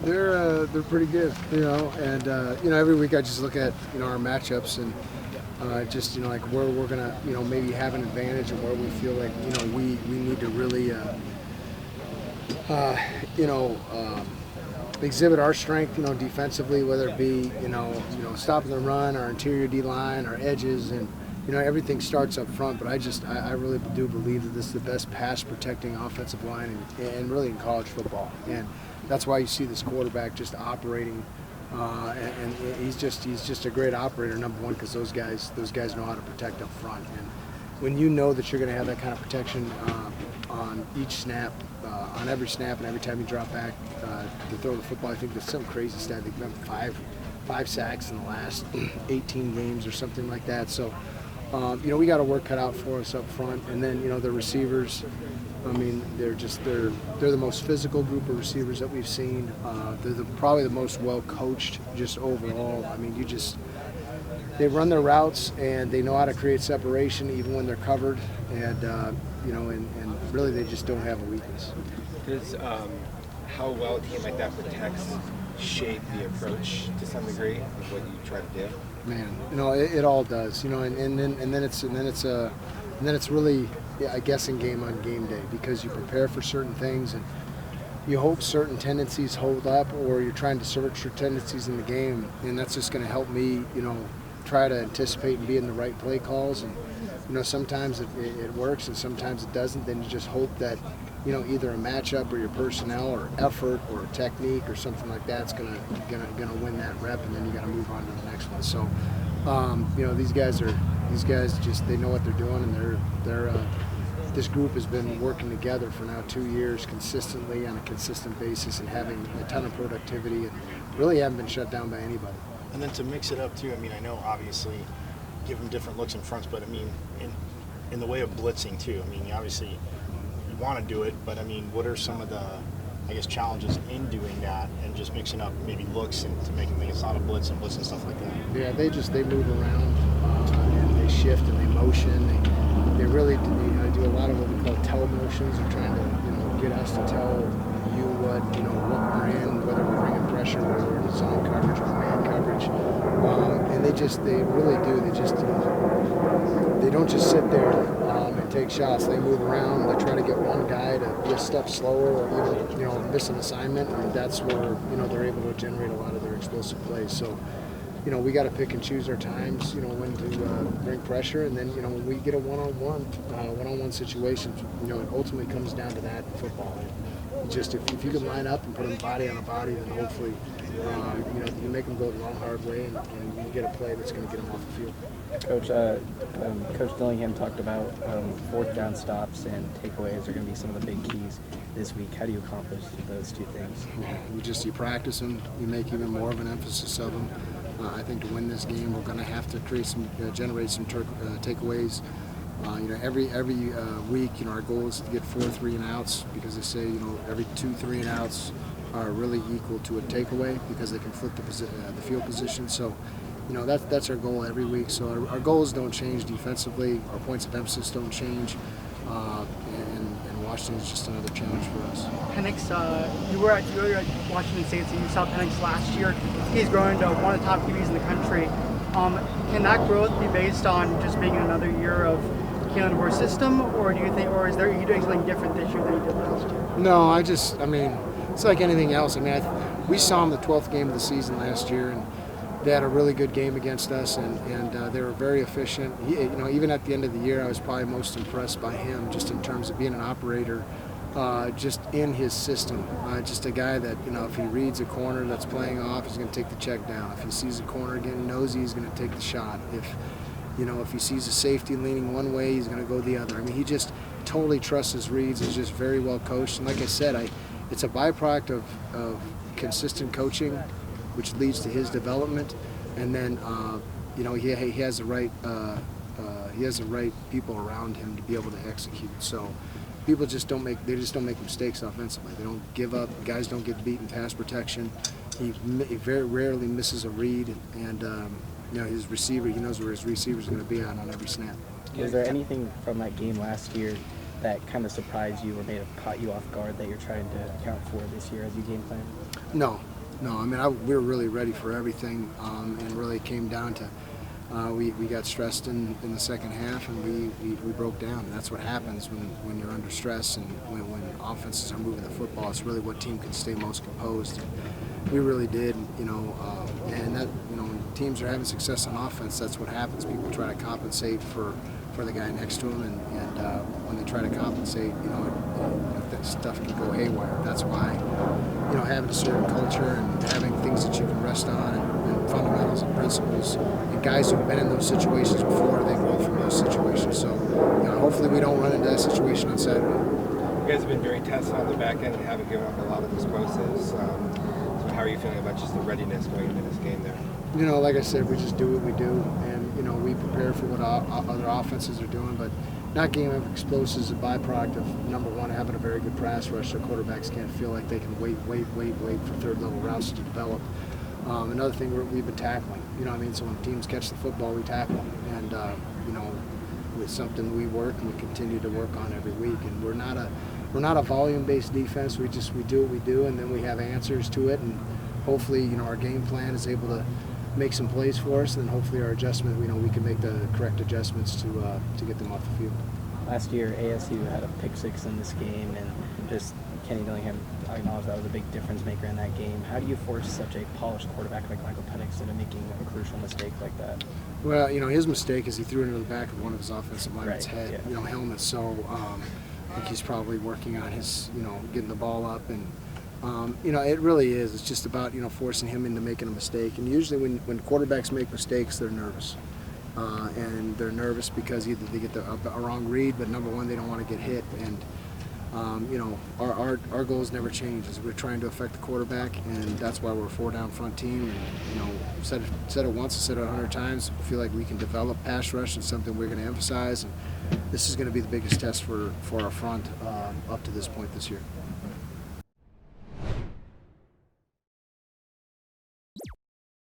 they're pretty good, and every week I just look at our matchups and just like where we're gonna maybe have an advantage and where we feel like we need to really exhibit our strength defensively, whether it be stopping the run, our interior D line, our edges, and everything starts up front. But I really do believe that this is the best pass protecting offensive line and really in college football, and that's why you see this quarterback just operating. And he's just a great operator, number one, because those guys know how to protect up front. And when you know that you're going to have that kind of protection on each snap, on every snap, and every time you drop back to throw the football, I think there's some crazy stat. They've got five sacks in the last 18 games or something like that. So we got a work cut out for us up front, and then the receivers. I mean, they're the most physical group of receivers that we've seen. They're probably the most well coached just overall. I mean, they run their routes and they know how to create separation even when they're covered, and and really they just don't have a weakness. Does how well a team like that protects shape the approach to some degree of what you try to do? Man, it all does. And then it's really a guessing game on game day, because you prepare for certain things and you hope certain tendencies hold up, or you're trying to search your tendencies in the game, and that's just going to help me, try to anticipate and be in the right play calls. And sometimes it works and sometimes it doesn't. Then you just hope that either a matchup or your personnel or effort or technique or something like that's gonna win that rep, and then you got to move on to the next one. So these guys just, they know what they're doing, and they're this group has been working together for now 2 years consistently on a consistent basis and having a ton of productivity, and really haven't been shut down by anybody. And then to mix it up too, I mean, I know obviously give them different looks in fronts, but I mean in the way of blitzing too, I mean, obviously you want to do it, but I mean, what are some of the, I guess, challenges in doing that and just mixing up maybe looks and to make it's not a blitz and stuff like that? Yeah, they move around and they shift and they motion. They really do a lot of what we call tell motions. They're trying to get us to tell you what we're in, whether we're bringing pressure, whether we're in zone coverage or man coverage, and they really do. They don't just sit there and take shots. They move around. They try to get one guy to be a step slower or even miss an assignment, and that's where they're able to generate a lot of their explosive plays. So we got to pick and choose our times, when to bring pressure, and then when we get a one-on-one situation, it ultimately comes down to that in football. Just if you can line up and put them body on a body, then hopefully you make them go the long hard way, and you get a play that's going to get them off the field. Coach Dillingham talked about fourth down stops and takeaways are going to be some of the big keys this week. How do you accomplish those two things? You practice them. You make even more of an emphasis of them. I think to win this game, we're going to have to generate some takeaways. Every week, our goal is to get 4 3-and-outs, because they say every 2 3-and-outs are really equal to a takeaway because they can flip the field position. So that's our goal every week. So our goals don't change defensively. Our points of emphasis don't change. And Washington is just another challenge for us. Penix, you were at Washington State, so you saw Penix last year. He's grown to one of the top QBs in the country. Can that growth be based on just being another year of Keelan DeBoer's system, or do you think, or are you doing something different this year than you did last year? No, it's like anything else. We saw him the 12th game of the season last year, and they had a really good game against us, and they were very efficient. Even at the end of the year, I was probably most impressed by him, just in terms of being an operator, just in his system. Just a guy that, if he reads a corner that's playing off, he's going to take the check down. If he sees a corner again, knows he's going to take the shot. If he sees a safety leaning one way, he's going to go the other. He just totally trusts his reads. He's just very well coached. And like I said, it's a byproduct of consistent coaching, which leads to his development. And then, he has the right people around him to be able to execute. So people just don't make mistakes offensively. They don't give up. Guys don't get beaten pass protection. He very rarely misses a read, and his receiver, he knows where his receiver is going to be on every snap. Was there anything from that game last year that kind of surprised you or may have caught you off guard that you're trying to account for this year as you game plan? No, No, I mean, we were really ready for everything, and really came down to we got stressed in the second half, and we broke down. And that's what happens when you're under stress and when offenses are moving the football. It's really what team can stay most composed. And we really did, and that, when teams are having success on offense, that's what happens. People try to compensate for the guy next to him, and when they try to compensate, that stuff can go haywire. That's why, having a certain culture and having things that you can rest on and fundamentals and principles, and guys who've been in those situations before, they grow from those situations. So, hopefully we don't run into that situation on Saturday. You guys have been very tested on the back end and haven't given up a lot of explosives. So how are you feeling about just the readiness going into this game there? Like I said, we just do what we do, and we prepare for what other offenses are doing. But not giving up explosives is a byproduct of, number one, having a very good pass rush, so quarterbacks can't feel like they can wait for third-level routes to develop. Another thing we've been tackling. So when teams catch the football, we tackle them, and it's something we work and we continue to work on every week. And we're not a volume-based defense. We do what we do, and then we have answers to it. And hopefully, our game plan is able to make some plays for us, and then hopefully our adjustment, we can make the correct adjustments to get them off the field. Last year, ASU had a pick six in this game, and just Kenny Dillingham acknowledged that was a big difference maker in that game. How do you force such a polished quarterback like Michael Penix into making a crucial mistake like that? Well, his mistake is he threw it into the back of one of his offensive linemen's head, yeah. Helmet. So I think he's probably working on his, getting the ball up, and it really is. It's just about, forcing him into making a mistake. And usually when quarterbacks make mistakes, they're nervous. And they're nervous because either they get a wrong read, but number one, they don't want to get hit. And, our goals never change. We're trying to affect the quarterback, and that's why we're a four-down front team. And, said it once, I said it 100 times. I feel like we can develop pass rush, and something we're going to emphasize. And this is going to be the biggest test for our front up to this point this year.